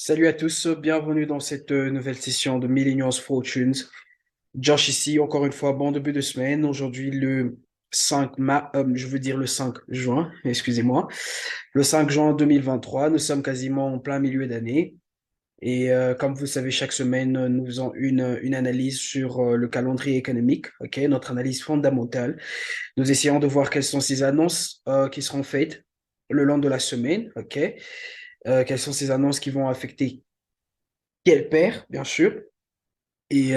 Salut à tous, bienvenue dans cette nouvelle session de Millennials Fortunes. Josh ici, encore une fois, bon début de semaine. Aujourd'hui, le 5 juin, excusez-moi. Le 5 juin 2023, nous sommes quasiment en plein milieu d'année. Et comme vous le savez, chaque semaine, nous faisons une analyse sur le calendrier économique, ok, notre analyse fondamentale. Nous essayons de voir quelles sont ces annonces qui seront faites le long de la semaine, ok. Quelles sont ces annonces qui vont affecter quel paire, bien sûr. Et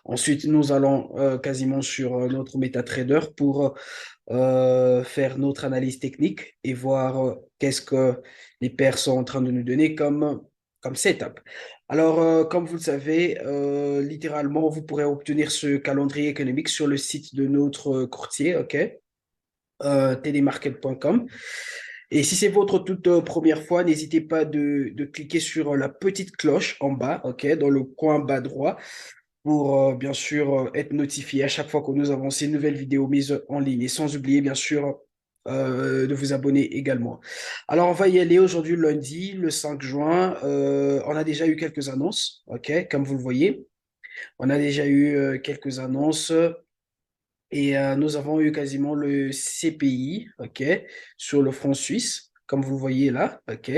ensuite, nous allons quasiment sur notre MetaTrader pour faire notre analyse technique et voir qu'est-ce que les pairs sont en train de nous donner comme setup. Alors, comme vous le savez, littéralement, vous pourrez obtenir ce calendrier économique sur le site de notre courtier, OK? tdmarket.com. Et si c'est votre toute première fois, n'hésitez pas de cliquer sur la petite cloche en bas, OK, dans le coin bas droit, pour bien sûr être notifié à chaque fois que nous avons ces nouvelles vidéos mises en ligne. Et sans oublier, bien sûr, de vous abonner également. Alors, on va y aller aujourd'hui, lundi, le 5 juin. On a déjà eu quelques annonces, OK, comme vous le voyez. On a déjà eu quelques annonces. Et nous avons eu quasiment le CPI, OK, sur le franc suisse, comme vous le voyez là, OK.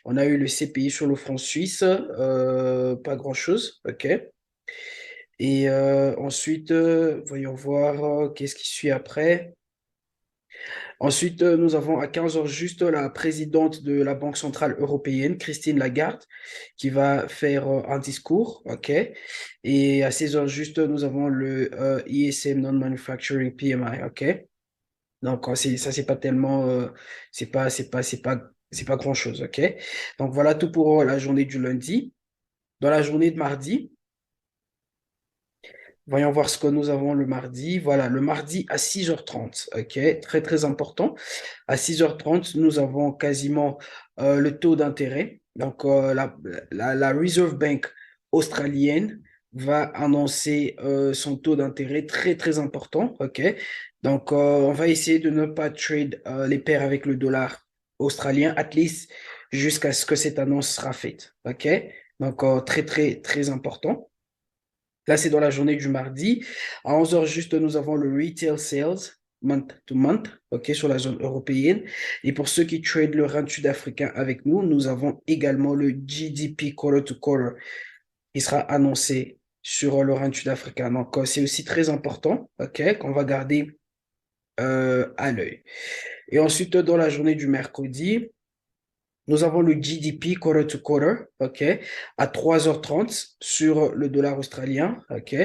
On a eu le CPI sur le franc suisse, pas grand-chose, OK. Et ensuite, voyons voir qu'est-ce qui suit après. Ensuite, nous avons à 15 heures juste la présidente de la Banque centrale européenne, Christine Lagarde, qui va faire un discours, OK? Et à 16 heures juste, nous avons le ISM Non-Manufacturing PMI, OK? Donc, ça, c'est pas tellement, c'est pas grand-chose, OK? Donc, voilà tout pour la journée du lundi. Dans la journée de mardi, voyons voir ce que nous avons le mardi. Voilà, le mardi à 6h30, OK? Très, très important. À 6h30, nous avons quasiment le taux d'intérêt. Donc, la Reserve Bank australienne va annoncer son taux d'intérêt très, très important. OK? Donc, on va essayer de ne pas trade les paires avec le dollar australien, at least jusqu'à ce que cette annonce sera faite. OK? Donc, très, très, très important. Là, c'est dans la journée du mardi. À 11 heures juste, nous avons le retail sales month to month, OK, sur la zone européenne. Et pour ceux qui tradent le rand sud-africain avec nous, nous avons également le GDP quarter to quarter qui sera annoncé sur le rand sud-africain. Donc, c'est aussi très important, OK, qu'on va garder à l'œil. Et ensuite, dans la journée du mercredi, nous avons le GDP quarter to quarter, OK, à 3h30 sur le dollar australien, OK.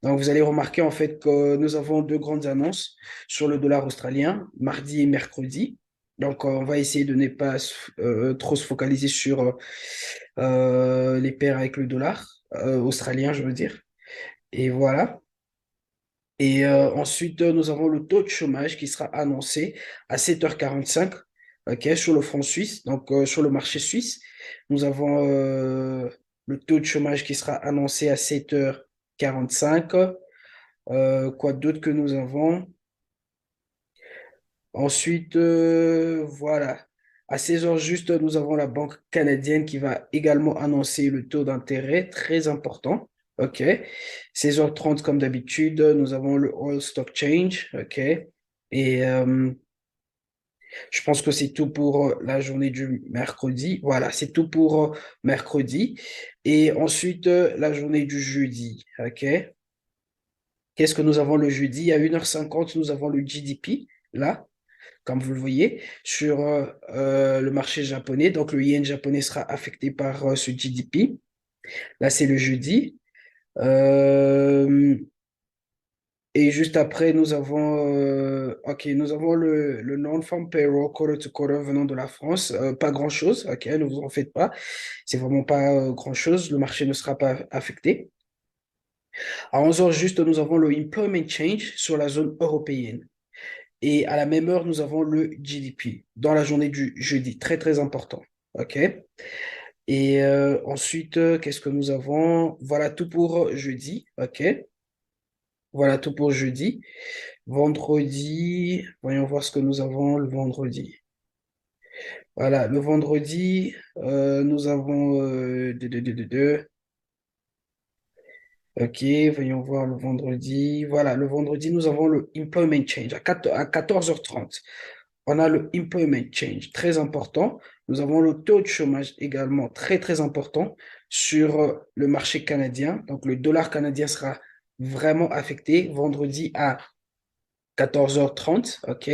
Donc, vous allez remarquer en fait que nous avons deux grandes annonces sur le dollar australien, mardi et mercredi. Donc, on va essayer de ne pas trop se focaliser sur les paires avec le dollar australien, je veux dire. Et voilà. Et ensuite, nous avons le taux de chômage qui sera annoncé à 7h45, ok, sur le franc suisse, donc sur le marché suisse. Nous avons le taux de chômage qui sera annoncé à 7h45. Quoi d'autre que nous avons? Ensuite, voilà. À 16h juste, nous avons la Banque canadienne qui va également annoncer le taux d'intérêt très important. OK. 16h30, comme d'habitude, nous avons le Oil Stock Change. OK. Et je pense que c'est tout pour la journée du mercredi. Voilà, c'est tout pour mercredi. Et ensuite, la journée du jeudi. OK. Qu'est-ce que nous avons le jeudi? À 1h50, nous avons le GDP, là, comme vous le voyez, sur le marché japonais. Donc, le yen japonais sera affecté par ce GDP. Là, c'est le jeudi. Euh, et juste après, nous avons le non-farm payroll quarter to quarter venant de la France. Pas grand-chose, ok, ne vous en faites pas. C'est vraiment pas grand-chose. Le marché ne sera pas affecté. À 11 heures juste, nous avons le employment change sur la zone européenne. Et à la même heure, nous avons le GDP dans la journée du jeudi. Très, très important. OK? Et ensuite, qu'est-ce que nous avons? Voilà tout pour jeudi. OK? Voilà tout pour jeudi. Vendredi, voyons voir ce que nous avons le vendredi. Voilà, le vendredi, nous avons Ok, voyons voir le vendredi. Voilà, le vendredi, nous avons le employment change à 14h30. On a le employment change, très important. Nous avons le taux de chômage également très, très important sur le marché canadien. Donc, le dollar canadien sera vraiment affecté vendredi à 14h30. OK.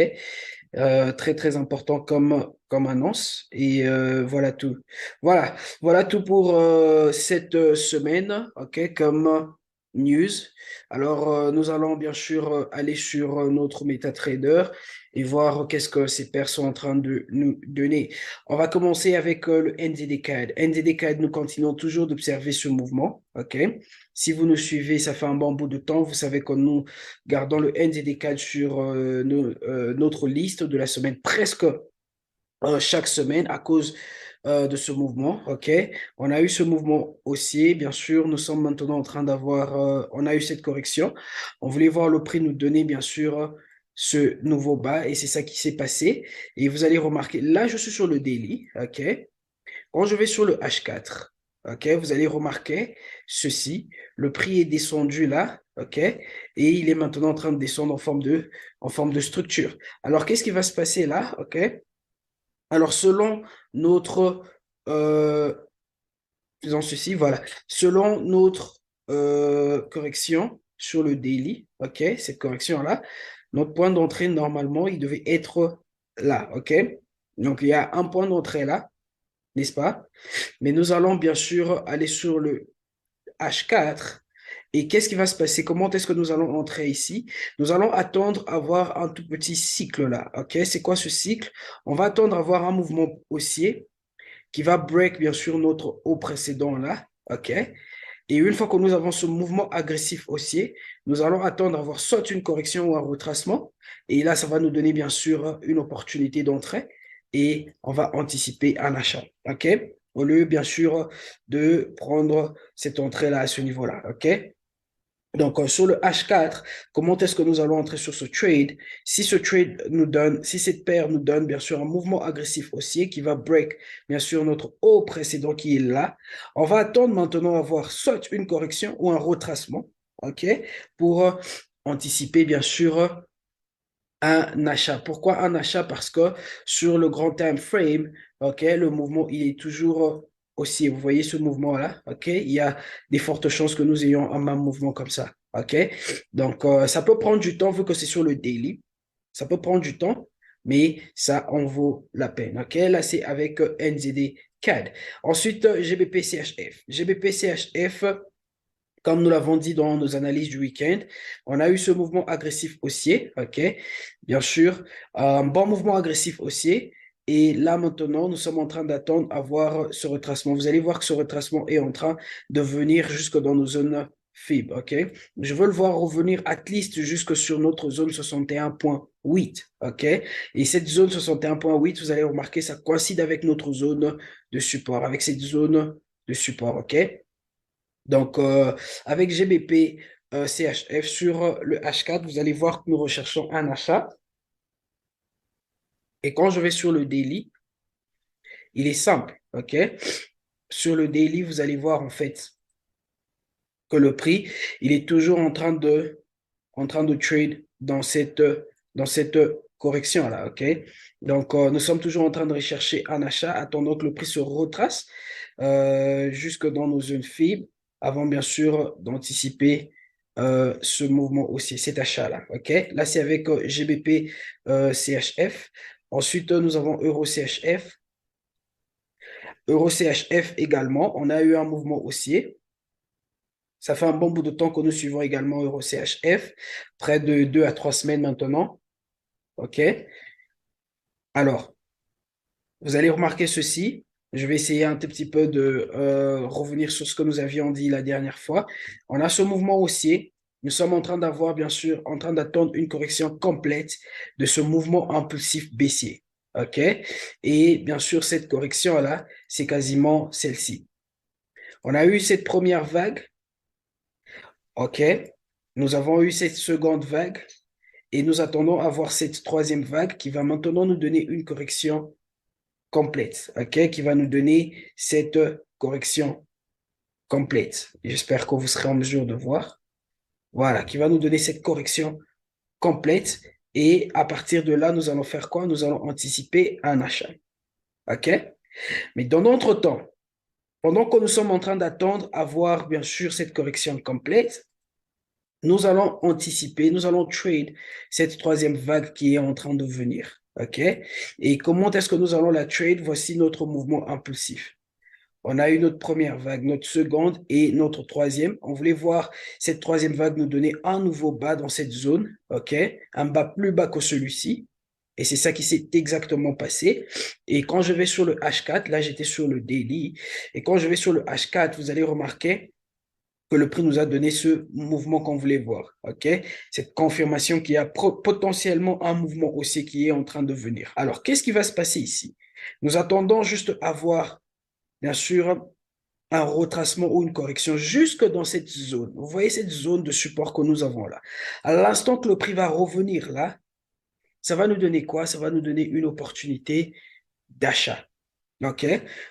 Très, très important comme annonce. Et voilà tout. Voilà, voilà tout pour cette semaine, OK, comme news. Alors, nous allons bien sûr aller sur notre MetaTrader et voir qu'est-ce que ces paires sont en train de nous donner. On va commencer avec le NZD CAD. NZD CAD, nous continuons toujours d'observer ce mouvement, OK? Si vous nous suivez, ça fait un bon bout de temps, vous savez que nous gardons le NZD CAD sur notre liste de la semaine presque chaque semaine à cause de ce mouvement. OK? On a eu ce mouvement haussier, bien sûr. Nous sommes maintenant en train d'avoir, on a eu cette correction. On voulait voir le prix nous donner, bien sûr, ce nouveau bas et c'est ça qui s'est passé. Et vous allez remarquer, là, je suis sur le daily. OK? Quand je vais sur le H4, OK, vous allez remarquer ceci. Le prix est descendu là, OK, et il est maintenant en train de descendre en forme de structure. Alors, qu'est-ce qui va se passer là, OK? Alors, selon notre, euh, faisons ceci, voilà, selon notre correction sur le daily, OK, cette correction-là, notre point d'entrée, normalement, il devait être là, OK? Donc, il y a un point d'entrée là, n'est-ce pas? Mais nous allons bien sûr aller sur le H4. Et qu'est-ce qui va se passer? Comment est-ce que nous allons entrer ici? Nous allons attendre à voir un tout petit cycle là. OK? C'est quoi ce cycle? On va attendre à voir un mouvement haussier qui va break bien sûr notre haut précédent là. OK? Et une fois que nous avons ce mouvement agressif haussier, nous allons attendre à voir soit une correction ou un retracement. Et là, ça va nous donner bien sûr une opportunité d'entrée et on va anticiper un achat. OK? Au lieu bien sûr de prendre cette entrée-là à ce niveau-là. OK? Donc, sur le H4, comment est-ce que nous allons entrer sur ce trade? Si ce trade nous donne, si cette paire nous donne, bien sûr, un mouvement agressif haussier qui va break, bien sûr, notre haut précédent qui est là, on va attendre maintenant à voir soit une correction ou un retracement, OK, pour anticiper, bien sûr, un achat. Pourquoi un achat? Parce que sur le grand time frame, ok, le mouvement, il est toujours haussier. Vous voyez ce mouvement-là, ok? Il y a des fortes chances que nous ayons un même mouvement comme ça, ok? Donc, ça peut prendre du temps vu que c'est sur le daily. Ça peut prendre du temps, mais ça en vaut la peine, ok? Là, c'est avec NZD CAD. Ensuite, GBP CHF. GBP CHF, comme nous l'avons dit dans nos analyses du week-end, on a eu ce mouvement agressif haussier, ok? Bien sûr, un bon mouvement agressif haussier. Et là, maintenant, nous sommes en train d'attendre à voir ce retracement. Vous allez voir que ce retracement est en train de venir jusque dans nos zones FIB, ok? Je veux le voir revenir at least jusque sur notre zone 61,8, ok? Et cette zone 61,8, vous allez remarquer, ça coïncide avec notre zone de support, avec cette zone de support, ok? Donc, avec GBP CHF sur le H4, vous allez voir que nous recherchons un achat. Et quand je vais sur le daily, il est simple, OK? Sur le daily, vous allez voir en fait que le prix, il est toujours en train de trade dans cette correction-là, OK? Donc, nous sommes toujours en train de rechercher un achat, attendant que le prix se retrace jusque dans nos zones faibles, avant bien sûr d'anticiper ce mouvement aussi, cet achat-là, OK? Là, c'est avec GBP CHF. Ensuite, nous avons Euro CHF. Euro CHF également, on a eu un mouvement haussier. Ça fait un bon bout de temps que nous suivons également Euro CHF, près de 2 à 3 semaines maintenant. OK? Alors, vous allez remarquer ceci. Je vais essayer un tout petit peu de revenir sur ce que nous avions dit la dernière fois. On a ce mouvement haussier. Nous sommes en train d'avoir, bien sûr, en train d'attendre une correction complète de ce mouvement impulsif baissier. OK? Et bien sûr, cette correction-là, c'est quasiment celle-ci. On a eu cette première vague. OK? Nous avons eu cette seconde vague. Et nous attendons à voir cette troisième vague qui va maintenant nous donner une correction complète, OK, qui va nous donner cette correction complète. J'espère que vous serez en mesure de voir. Voilà, qui va nous donner cette correction complète. Et à partir de là, nous allons faire quoi? Nous allons anticiper un achat. OK? Mais dans notre temps, pendant que nous sommes en train d'attendre avoir bien sûr cette correction complète, nous allons anticiper, nous allons trade cette troisième vague qui est en train de venir. OK? Et comment est-ce que nous allons la trade? Voici notre mouvement impulsif. On a eu notre première vague, notre seconde et notre troisième. On voulait voir cette troisième vague nous donner un nouveau bas dans cette zone, OK? Un bas plus bas que celui-ci. Et c'est ça qui s'est exactement passé. Et quand je vais sur le H4, là j'étais sur le daily. Et quand je vais sur le H4, vous allez remarquer que le prix nous a donné ce mouvement qu'on voulait voir, OK? Cette confirmation qu'il y a potentiellement un mouvement haussier qui est en train de venir. Alors, qu'est-ce qui va se passer ici? Nous attendons juste à voir, bien sûr, un retracement ou une correction jusque dans cette zone. Vous voyez cette zone de support que nous avons là. À l'instant que le prix va revenir là, ça va nous donner quoi? Ça va nous donner une opportunité d'achat. OK?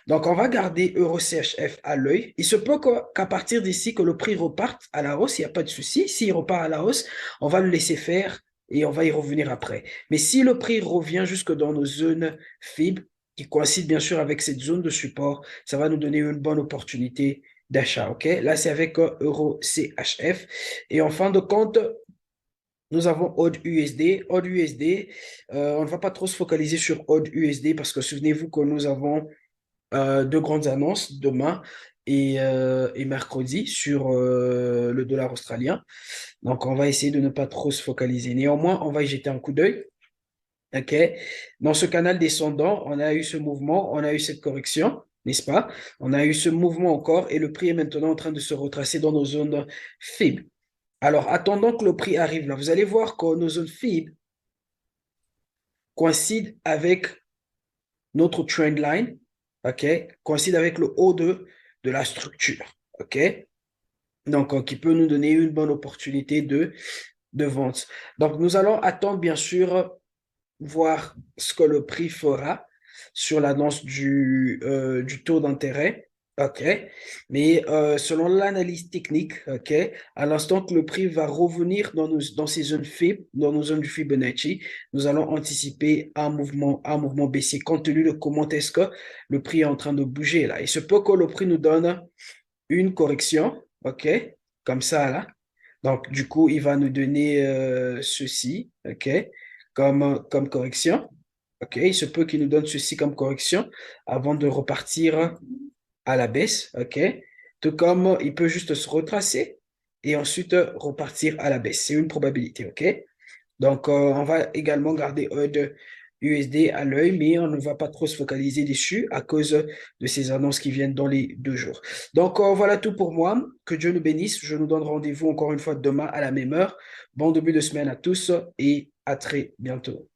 Donc, on va garder EuroCHF à l'œil. Il se peut qu'à partir d'ici, que le prix reparte à la hausse, il n'y a pas de souci. S'il repart à la hausse, on va le laisser faire et on va y revenir après. Mais si le prix revient jusque dans nos zones FIB, qui coïncident bien sûr avec cette zone de support, ça va nous donner une bonne opportunité d'achat. OK? Là, c'est avec EuroCHF. Et en fin de compte, nous avons Odd USD. Odd USD, on ne va pas trop se focaliser sur Odd USD parce que souvenez-vous que nous avons deux grandes annonces demain et mercredi sur le dollar australien. Donc, on va essayer de ne pas trop se focaliser. Néanmoins, on va y jeter un coup d'œil. OK? Dans ce canal descendant, on a eu ce mouvement, on a eu cette correction, n'est-ce pas? On a eu ce mouvement encore et le prix est maintenant en train de se retracer dans nos zones FIB. Alors, attendant que le prix arrive là, vous allez voir que nos zones FIB coïncident avec notre trend line, OK, coïncide avec le haut de la structure, OK? Donc, qui peut nous donner une bonne opportunité de vente. Donc, nous allons attendre, bien sûr, voir ce que le prix fera sur l'annonce du taux d'intérêt. OK. Mais selon l'analyse technique, OK, à l'instant que le prix va revenir dans ces zones FIB, dans nos zones du Fibonacci, nous allons anticiper un mouvement baissier compte tenu de comment est-ce que le prix est en train de bouger là. Il se peut que le prix nous donne une correction, OK, comme ça là. Donc, du coup, il va nous donner ceci, OK, comme correction. OK, il se peut qu'il nous donne ceci comme correction avant de repartir à la baisse. OK, tout comme il peut juste se retracer et ensuite repartir à la baisse. C'est une probabilité. OK, donc on va également garder EUD USD à l'œil, mais on ne va pas trop se focaliser dessus à cause de ces annonces qui viennent dans les 2 jours. Donc voilà tout pour moi. Que Dieu nous bénisse. Je nous donne rendez-vous encore une fois demain à la même heure. Bon début de semaine à tous et à très bientôt.